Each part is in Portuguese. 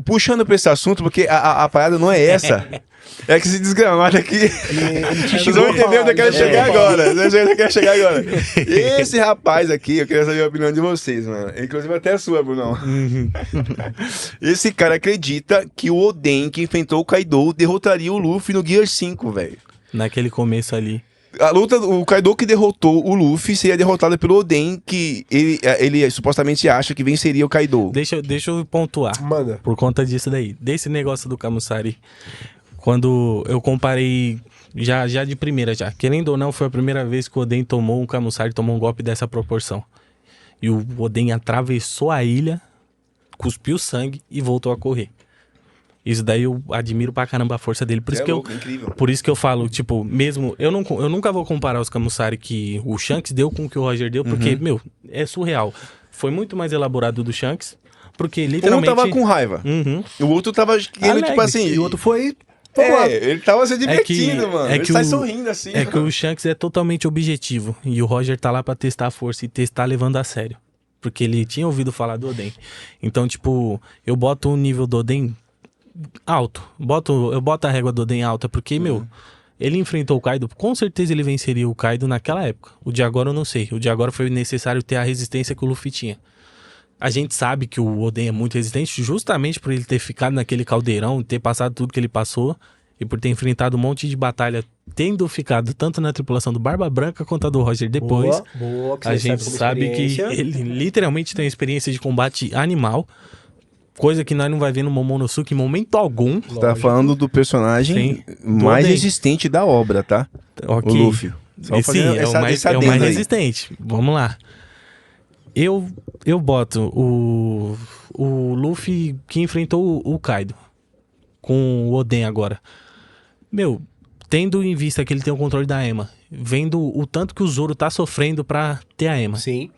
puxando pra esse assunto, porque a parada não é essa. É que esse desgramado aqui. Vocês vão entender onde eu quero chegar agora. Vocês vão entender onde eu quero chegar agora. Esse rapaz aqui, eu queria saber a opinião de vocês, mano. Inclusive até a sua, Brunão. Esse cara acredita que o Oden, que enfrentou o Kaido, derrotaria o Luffy no Gear 5, velho. Naquele começo ali. A luta, o Kaido que derrotou o Luffy seria derrotado pelo Oden, que ele supostamente acha que venceria o Kaido. Deixa eu pontuar. Manda. Por conta disso daí. Desse negócio do Kamusari. Quando eu comparei, já de primeira já. Querendo ou não, foi a primeira vez que o Oden tomou um Kamusari, tomou um golpe dessa proporção. E o Oden atravessou a ilha, cuspiu sangue e voltou a correr. Isso daí eu admiro pra caramba a força dele. Por isso que eu falo, tipo, mesmo... Eu nunca vou comparar os Kamusari que o Shanks deu com o que o Roger deu, porque, meu, é surreal. Foi muito mais elaborado do Shanks, porque literalmente... Um tava com raiva. O outro tava querendo, tipo assim... E o outro foi... ele tava se divertindo, mano. Ele sai sorrindo assim. É que o Shanks é totalmente objetivo. E o Roger tá lá pra testar a força e testar levando a sério. Porque ele tinha ouvido falar do Oden. Então, tipo, eu boto o nível do Oden alto. Eu boto a régua do Oden alta, porque, meu, ele enfrentou o Kaido, com certeza ele venceria o Kaido naquela época. O de agora eu não sei. O de agora foi necessário ter a resistência que o Luffy tinha. A gente sabe que o Oden é muito resistente, justamente por ele ter ficado naquele caldeirão, ter passado tudo que ele passou, e por ter enfrentado um monte de batalha, tendo ficado tanto na tripulação do Barba Branca quanto a do Roger depois. Boa, que a gente sabe que ele literalmente tem experiência de combate animal. Coisa que nós não vai ver no Momonosuke em momento algum. Você tá falando do personagem mais resistente da obra, tá? Okay. O Luffy. Sim, é o mais resistente. Vamos lá. Eu boto o Luffy que enfrentou o Kaido com o Oden agora. Meu, tendo em vista que ele tem o controle da Ema, vendo o tanto que o Zoro tá sofrendo pra ter a Ema. Sim.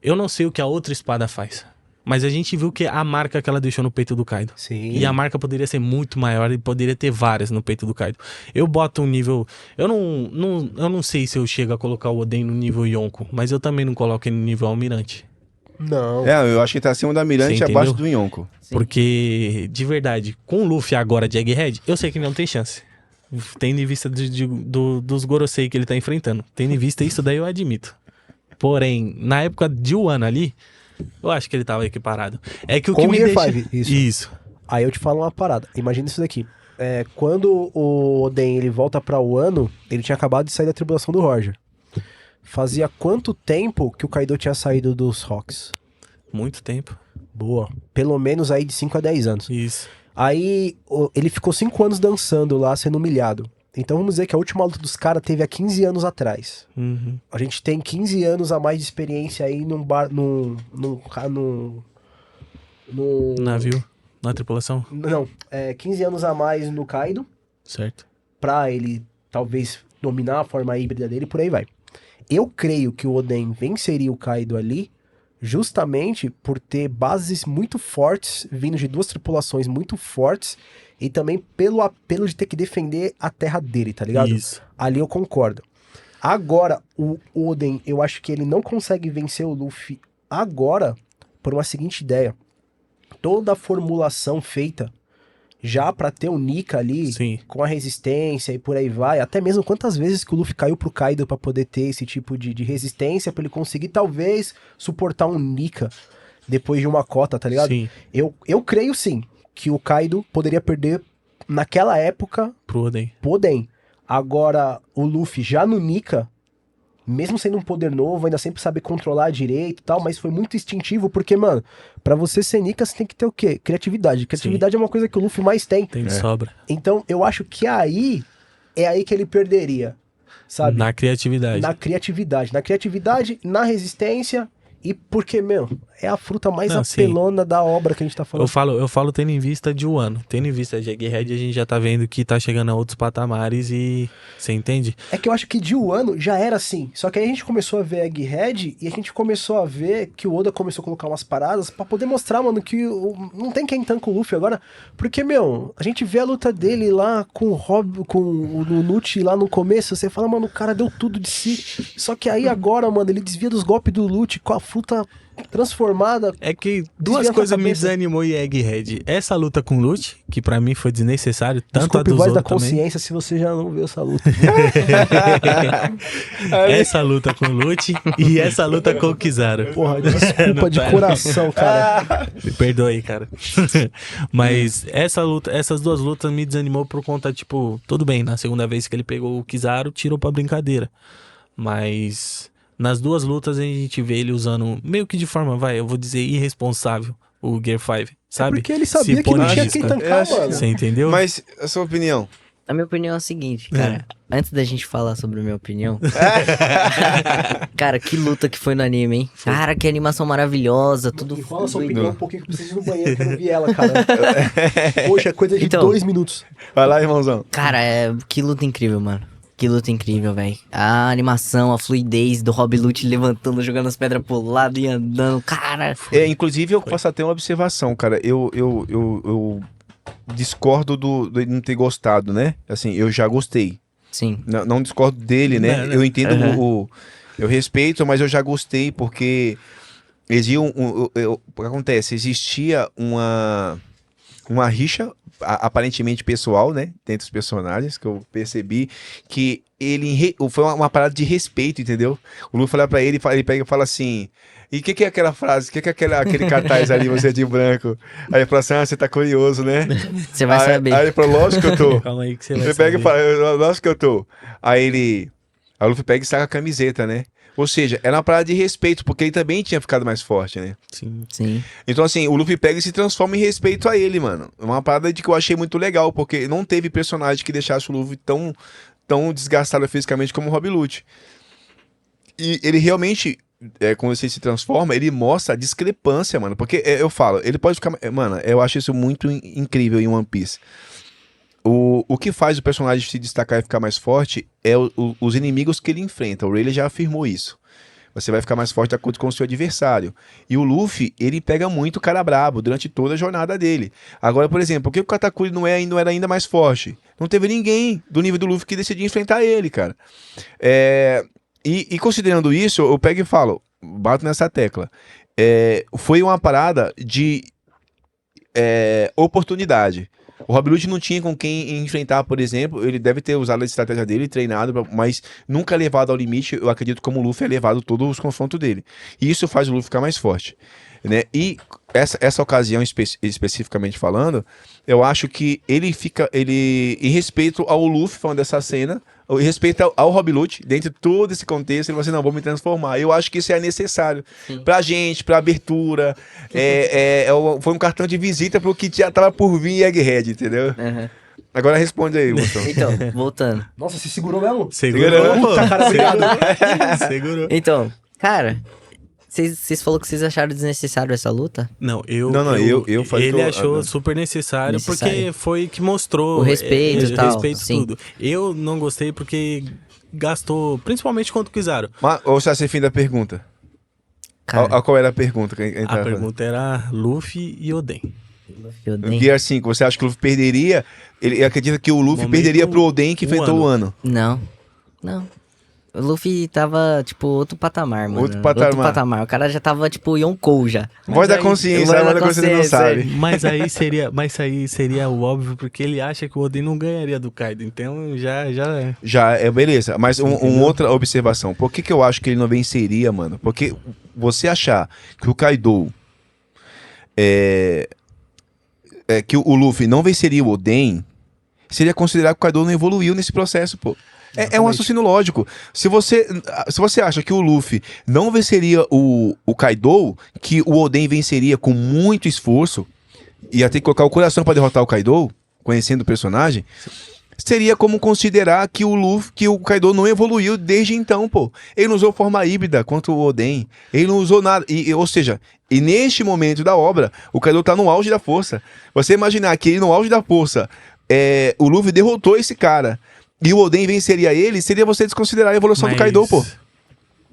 Eu não sei o que a outra espada faz. Mas a gente viu que a marca que ela deixou no peito do Kaido. Sim. E a marca poderia ser muito maior e poderia ter várias no peito do Kaido. Eu boto um nível... Eu não sei se eu chego a colocar o Oden no nível Yonko, mas eu também não coloco ele no nível Almirante. Não. Eu acho que tá acima do Almirante e abaixo do Yonko. Porque, de verdade, com o Luffy agora de Egghead, eu sei que ele não tem chance. Tendo em vista dos Gorosei que ele tá enfrentando. Tendo em vista isso, daí eu admito. Porém, na época de Wano ali... Eu acho que ele tava equiparado. É que o que me deixa... 5, isso. Aí eu te falo uma parada. Imagina isso daqui. Quando o Oden ele volta pra Wano, ele tinha acabado de sair da tribulação do Roger. Fazia quanto tempo que o Kaido tinha saído dos Rocks? Muito tempo. Boa. Pelo menos aí de 5 a 10 anos. Isso. Aí ele ficou 5 anos dançando lá, sendo humilhado. Então vamos dizer que a última luta dos caras teve há 15 anos atrás. Uhum. A gente tem 15 anos a mais de experiência aí num navio? Na tripulação? Não, 15 anos a mais no Kaido. Certo. Pra ele talvez dominar a forma híbrida dele, por aí vai. Eu creio que o Oden venceria o Kaido ali justamente por ter bases muito fortes, vindo de duas tripulações muito fortes, e também pelo apelo de ter que defender a terra dele, tá ligado? Isso. Ali eu concordo. Agora, o Oden, eu acho que ele não consegue vencer o Luffy agora por uma seguinte ideia. Toda a formulação feita já pra ter o Nika ali, Sim, com a resistência e por aí vai, até mesmo quantas vezes que o Luffy caiu pro Kaido pra poder ter esse tipo de resistência, pra ele conseguir talvez suportar um Nika depois de uma cota, tá ligado? sim. Eu creio sim que o Kaido poderia perder naquela época Pro Oden. Agora, o Luffy já no Nika, mesmo sendo um poder novo, ainda sempre sabe controlar direito e tal, mas foi muito instintivo, porque, mano, pra você ser Nika, você tem que ter o quê? Criatividade. Criatividade é uma coisa que o Luffy mais tem. Tem de sobra. Então, eu acho que é aí que ele perderia, sabe? Na criatividade. Na criatividade, na resistência, e porque, meu, é a fruta mais apelona da obra que a gente tá falando. Eu falo tendo em vista de Wano. Tendo em vista de Egghead, a gente já tá vendo que tá chegando a outros patamares e... Você entende? É que eu acho que de Wano já era assim. Só que aí a gente começou a ver Egghead e a gente começou a ver que o Oda começou a colocar umas paradas pra poder mostrar, mano, que não tem quem tanca o Luffy agora. Porque, meu, a gente vê a luta dele lá com o Rob, com o Nunuchi lá no começo, você fala, mano, o cara deu tudo de si. Só que aí agora, mano, ele desvia dos golpes do Luffy com fruta transformada. É que Desvia duas a coisas me cabeça. desanimou em Egghead. Essa luta com Lute, que pra mim foi desnecessário, tanto Desculpe, a dos voz da outros também. consciência se você já não viu essa luta. Essa luta com Lute e essa luta com o Kizaru. Porra, desculpa de coração, cara. Me perdoe, cara. Mas essas duas lutas me desanimou por conta, tipo, tudo bem, na segunda vez que ele pegou o Kizaru, tirou pra brincadeira. Mas nas duas lutas a gente vê ele usando, meio que de forma, eu vou dizer, irresponsável, o Gear 5, sabe? Porque ele sabia Se que não pôr tinha na quem isca. tancar, mano. Você entendeu? Mas, a sua opinião? A minha opinião é a seguinte, cara. Antes da gente falar sobre a minha opinião. Cara, que luta que foi no anime, hein? Cara, que animação maravilhosa, tudo E fala sua fluido. opinião um pouquinho que eu preciso ir no banheiro, que eu não vi ela, cara. Poxa, é coisa de Então. 2 minutos. Vai lá, irmãozão. Cara, que luta incrível, mano. Que luta incrível, velho. A animação, a fluidez do Rob Lute levantando, jogando as pedras pro lado e andando. Cara, Inclusive, eu posso até uma observação, cara. Eu discordo do ele não ter gostado, né? Assim, eu já gostei. sim. Não discordo dele, né? Não, não. Eu entendo Aham. eu respeito, mas eu já gostei porque existia o que acontece? Existia uma rixa aparentemente pessoal, né? Entre os personagens, que eu percebi que foi uma parada de respeito, entendeu? O Lu fala pra ele, ele pega e fala assim: e o que é aquela frase? O que é aquele cartaz ali, você de branco? Aí ele fala assim: você tá curioso, né? Você vai saber. Aí ele falou: lógico que eu tô. Calma aí que você vai Ele pega e saber. fala: lógico que eu tô. Aí a Luffy pega e saca a camiseta, né? Ou seja, era uma parada de respeito, porque ele também tinha ficado mais forte, né? Sim. Sim. Então, assim, o Luffy pega e se transforma em respeito a ele, mano. Uma parada de que eu achei muito legal, porque não teve personagem que deixasse o Luffy tão desgastado fisicamente como o Rob Lute. E ele realmente, quando ele se transforma, ele mostra a discrepância, mano. Porque eu falo, ele pode ficar. Mano, eu acho isso muito incrível em One Piece. O que faz o personagem se destacar e ficar mais forte é os inimigos que ele enfrenta. O Rayleigh já afirmou isso. Você vai ficar mais forte de acordo com o seu adversário. E o Luffy, ele pega muito cara brabo durante toda a jornada dele. Agora, por exemplo, por que o Katakuri não era ainda mais forte? Não teve ninguém do nível do Luffy que decidiu enfrentar ele, cara. E considerando isso, eu pego e falo, bato nessa tecla. Foi uma parada de oportunidade. O Rob Lute não tinha com quem enfrentar, por exemplo. Ele deve ter usado a estratégia dele, treinado, mas nunca levado ao limite. Eu acredito como o Luffy é levado todos os confrontos dele. E isso faz o Luffy ficar mais forte, né? E essa ocasião especificamente falando, eu acho que ele em respeito ao Luffy falando dessa cena, em respeito ao Rob Lute, dentro de todo esse contexto, ele falou assim: não, vou me transformar. Eu acho que isso é necessário pra gente, pra abertura. Foi um cartão de visita pro que já tava por vir em Egghead, entendeu? Aham. Agora responde aí, Gustavo. Então, voltando. Nossa, se segurou mesmo? Segurou, pô. Puta, cara, obrigado. Segurou. Então, cara, vocês falaram que vocês acharam desnecessário essa luta? Não, eu falei ele que eu- achou ah, super necessário, porque Necessário. foi que mostrou O respeito e tal, respeito sim. tudo. Eu não gostei porque gastou, principalmente contra o Kizaru. Mas, ou se você fim da pergunta. Cara, Qual era a pergunta que a gente A tava pergunta era Luffy e Oden. eu fazendo? nem... Gear 5, você acha que o Luffy perderia? Ele acredita que o Luffy Momento, perderia pro Oden que enfrentou o Ano. Não. O Luffy tava, tipo, outro patamar, mano. Outro patamar. O cara já tava, tipo, Yonkou já. Voz da aí- consciência, voz a voz da da consciência não consciência, sabe. Mas aí seria o óbvio, porque ele acha que o Oden não ganharia do Kaido. Então já é. Já, beleza. Mas outra observação. Por que eu acho que ele não venceria, mano? Porque você achar que o Kaido... que o Luffy não venceria o Oden, seria considerar que o Kaido não evoluiu nesse processo, pô. É um raciocínio lógico. Se você acha que o Luffy não venceria o Kaido, que o Oden venceria com muito esforço, ia ter que colocar o coração pra derrotar o Kaido, conhecendo o personagem, seria como considerar que o Kaido não evoluiu desde então, pô. Ele não usou forma híbrida contra o Oden. Ele não usou nada. Ou seja, neste momento da obra, o Kaido tá no auge da força. Você imaginar que ele no auge da força, o Luffy derrotou esse cara e o Oden venceria ele, seria você desconsiderar a evolução do Kaido, pô.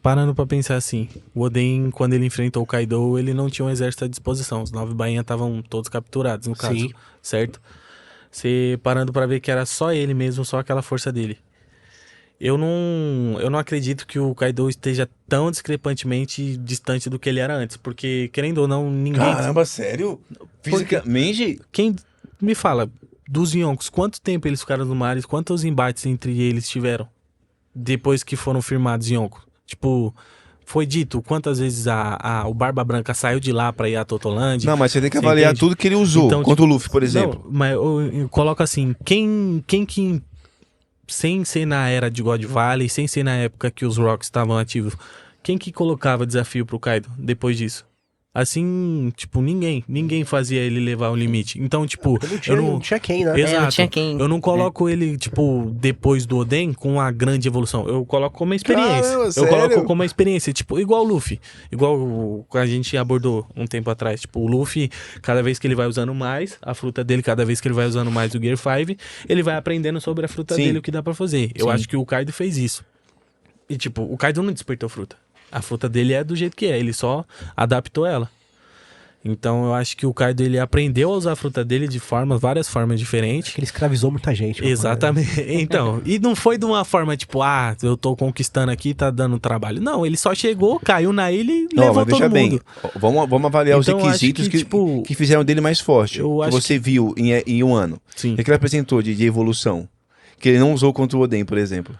Parando pra pensar assim, o Oden, quando ele enfrentou o Kaido, ele não tinha um exército à disposição. Os 9 bainhas estavam todos capturados, no caso. Sim. Certo? Você parando pra ver que era só ele mesmo, só aquela força dele. eu não acredito que o Kaido esteja tão discrepantemente distante do que ele era antes. Porque, querendo ou não, ninguém... Caramba, sério? Fisicamente? Quem me fala, dos Yonkos, quanto tempo eles ficaram no mar e quantos embates entre eles tiveram? Depois que foram firmados Yonko. Tipo, foi dito quantas vezes o Barba Branca saiu de lá pra ir a Totoland. Não, mas você tem que avaliar tudo que ele usou, então, contra o Luffy, por exemplo. Não, mas eu coloco assim, quem que, sem ser na era de God Valley, sem ser na época que os Rocks estavam ativos, quem que colocava desafio pro Kaido depois disso? Assim, tipo, ninguém fazia ele levar o limite. Então, tipo, Não tinha quem, né? Exato. não tinha quem. Eu não coloco ele, tipo, depois do Oden com uma grande evolução. Eu coloco como uma experiência. Caramba, eu sério? coloco como uma experiência, tipo, igual o Luffy. Igual a gente abordou um tempo atrás. Tipo, o Luffy, cada vez que ele vai usando mais, a fruta dele, cada vez que ele vai usando mais o Gear 5, ele vai aprendendo sobre a fruta Sim. dele, o que dá pra fazer. Eu Sim. acho que o Kaido fez isso. E, tipo, o Kaido não despertou fruta. A fruta dele é do jeito que é, ele só adaptou ela. Então eu acho que o Kaido ele aprendeu a usar a fruta dele de várias formas diferentes. Que ele escravizou muita gente. Exatamente. Então, e não foi de uma forma tipo, eu tô conquistando aqui, tá dando trabalho. Não, ele só chegou, caiu na ilha e Não, levou mas deixa todo bem. mundo. Vamos avaliar Então, os eu acho requisitos que, tipo, que fizeram dele mais forte. eu Que acho você viu em um ano. Sim. O que ele apresentou de evolução? Que ele não usou contra o Oden, por exemplo.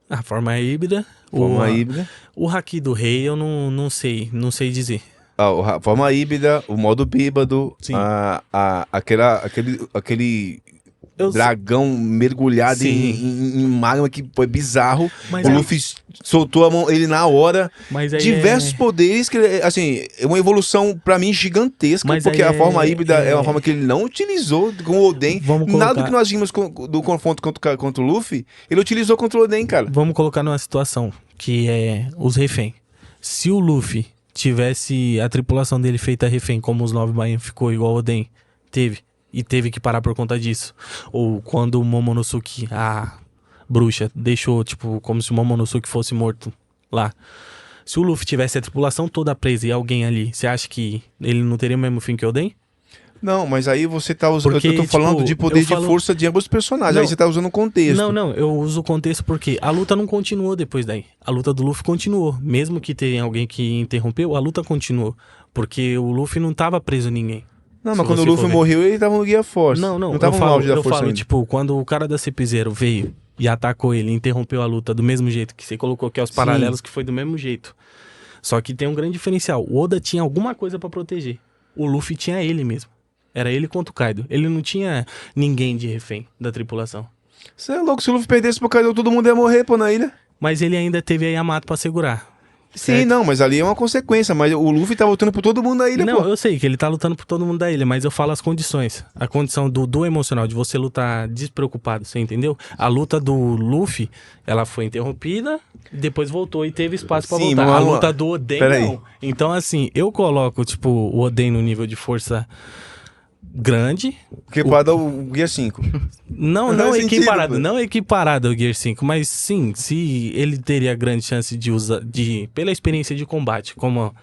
A forma híbrida. Forma híbrida. O haki do rei eu não sei dizer. A forma híbrida, o modo bêbado, Sim. aquele Eu dragão mergulhado Sim. em magma que foi bizarro. Mas O aí- Luffy soltou a mão, ele na hora. Mas aí Diversos poderes que, assim, é uma evolução pra mim gigantesca, Mas porque aí a forma híbrida é uma é- forma que ele não utilizou com o Oden. Vamos Nada colocar- do que nós vimos do confronto contra o Luffy, ele utilizou contra o Oden, cara. Vamos colocar numa situação que é os refém. Se o Luffy tivesse a tripulação dele feita refém, como os 9 Baianos ficou igual o Oden, teve que parar por conta disso. Ou quando o Momonosuke, a bruxa, deixou, tipo, como se o Momonosuke fosse morto lá. Se o Luffy tivesse a tripulação toda presa e alguém ali, você acha que ele não teria o mesmo fim que o Oden? Não, mas aí você tá usando. Porque, Eu tô falando tipo, de poder eu falo- de força de ambos os personagens. Não. Aí você tá usando o contexto. Não, eu uso o contexto porque a luta não continuou depois daí. A luta do Luffy continuou. Mesmo que tenha alguém que interrompeu, a luta continuou. Porque o Luffy não tava preso a ninguém. Não, Se mas quando o você Luffy for ver. morreu, ele tava no Guia Force. Não, tava eu no auge da eu força falo, ainda. tipo, quando o cara da CP0 veio e atacou ele, interrompeu a luta do mesmo jeito que você colocou que é os Sim. paralelos, que foi do mesmo jeito. Só que tem um grande diferencial. O Oda tinha alguma coisa pra proteger. O Luffy tinha ele mesmo. Era ele contra o Kaido. Ele não tinha ninguém de refém da tripulação. Você é louco, se o Luffy perdesse pro Kaido, todo mundo ia morrer, pô, na ilha. Mas ele ainda teve a Yamato pra segurar. Sim, certo? não, mas ali é uma consequência. Mas o Luffy tá lutando por todo mundo na ilha, Não, pô. eu sei que ele tá lutando por todo mundo da ilha, mas eu falo as condições. A condição do emocional, de você lutar despreocupado, você entendeu? A luta do Luffy, ela foi interrompida, depois voltou e teve espaço pra Sim, voltar. vamos A lá. luta do Oden, Pera aí. não. Então, assim, eu coloco, tipo, o Oden no nível de força grande. Porque para dar o Guia 5. Não Não faz sentido, equiparado, pô. não equiparado ao Gear 5, mas sim, se ele teria grande chance de usar, pela experiência de combate, como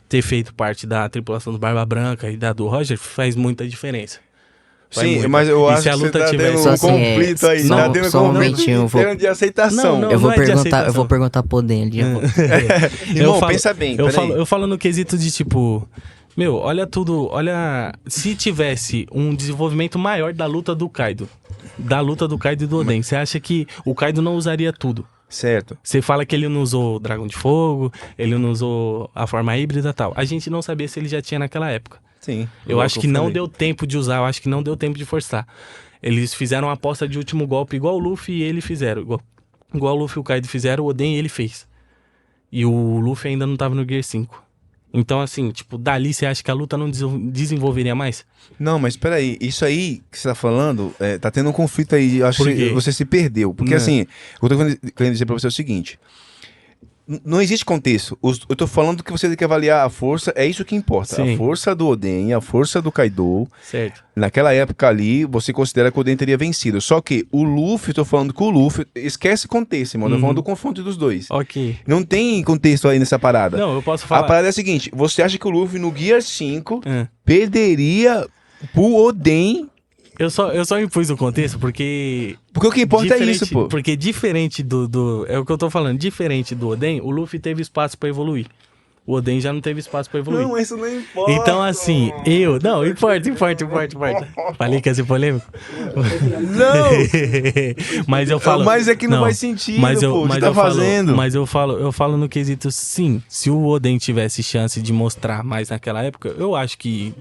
ter feito parte da tripulação do Barba Branca e da do Roger, faz muita diferença. Faz Sim, muita. mas eu E acho se a que você luta tá tivesse- tendo Só um assim, conflito aí. só- Tá tendo um só um conflito momentinho, em termos de aceitação. Não, eu vou é de perguntar, aceitação. pro Den ali. Irmão, pensa bem, peraí. Eu falo no quesito de tipo, meu, olha tudo, olha, se tivesse um desenvolvimento maior da luta do Kaido e do Oden, você acha que o Kaido não usaria tudo? Certo. Você fala que ele não usou o Dragão de Fogo, ele não usou a forma híbrida e tal. A gente não sabia se ele já tinha naquela época. Sim. Eu acho que não falei. deu tempo de usar, eu acho que não deu tempo de forçar. Eles fizeram uma aposta de último golpe igual o Luffy e ele fizeram. Igual o Luffy e o Kaido fizeram, o Oden ele fez. E o Luffy ainda não tava no Gear 5. Então, assim, tipo, dali você acha que a luta não desenvolveria mais? Não, mas peraí, isso aí que você tá falando, tá tendo um conflito aí, eu acho Por que quê? você se perdeu. Porque Não. assim, o que eu tô querendo dizer pra você é o seguinte, não existe contexto, eu tô falando que você tem que avaliar a força, é isso que importa. Sim. A força do Oden, a força do Kaido, Certo. naquela época ali, você considera que o Oden teria vencido. Só que o Luffy, eu tô falando que o Luffy, esquece contexto, mano, eu tô falando do confronto dos dois. Ok. Não tem contexto aí nessa parada. Não, eu posso A falar. parada é a seguinte, você acha que o Luffy no Gear 5 Ah, perderia pro Oden Eu só impus o contexto porque... Porque o que importa é isso, pô. Porque diferente é o que eu tô falando, diferente do Oden, o Luffy teve espaço pra evoluir. O Oden já não teve espaço pra evoluir. Não, isso não importa. Então, assim, não, importa. Falei que ia ser polêmico? Não! Mas eu falo... Mas é que não faz sentido, pô, o que tá eu falo, fazendo. Mas eu falo no quesito, sim, se o Oden tivesse chance de mostrar mais naquela época, eu acho que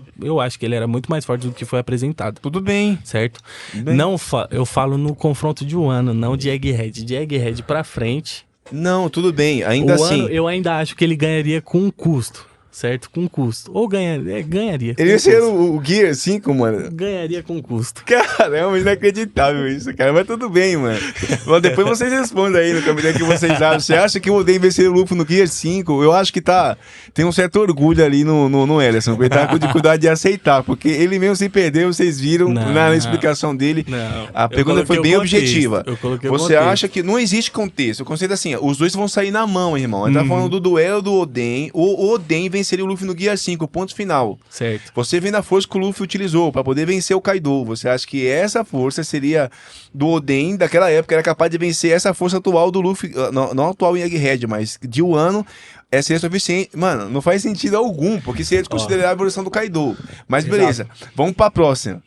ele era muito mais forte do que foi apresentado. Tudo bem. Certo? Tudo bem. Não, eu falo no confronto de Wano, não de Egghead. De Egghead pra frente... Não, tudo bem. Ainda assim... Wano, eu ainda acho que ele ganharia com um custo, certo? Com custo. Ou ganharia. Ele ia ser o Gear 5, mano. Ganharia com custo. Caramba, inacreditável isso, cara. Mas tudo bem, mano. Mas depois vocês respondem aí no comentário que vocês acham. Você acha que o Oden vencer o Luffy no Gear 5? Eu acho que tem um certo orgulho ali no Ellison. Ele tá com dificuldade de aceitar, porque ele mesmo se perdeu, vocês viram na explicação dele. Não. A pergunta foi bem objetiva. Eu coloquei Você acha que não existe contexto? O conceito é assim, os dois vão sair na mão, irmão. Ele tá falando do duelo do Oden. O Oden venceria o Luffy no Gear 5, ponto final. Certo. Você vê na força que o Luffy utilizou pra poder vencer o Kaido. Você acha que essa força seria do Oden daquela época, era capaz de vencer essa força atual do Luffy, não atual em Egghead, mas de Wano, seria suficiente. Mano, não faz sentido algum, porque seria desconsiderar a evolução do Kaido. Mas beleza, vamos pra próxima.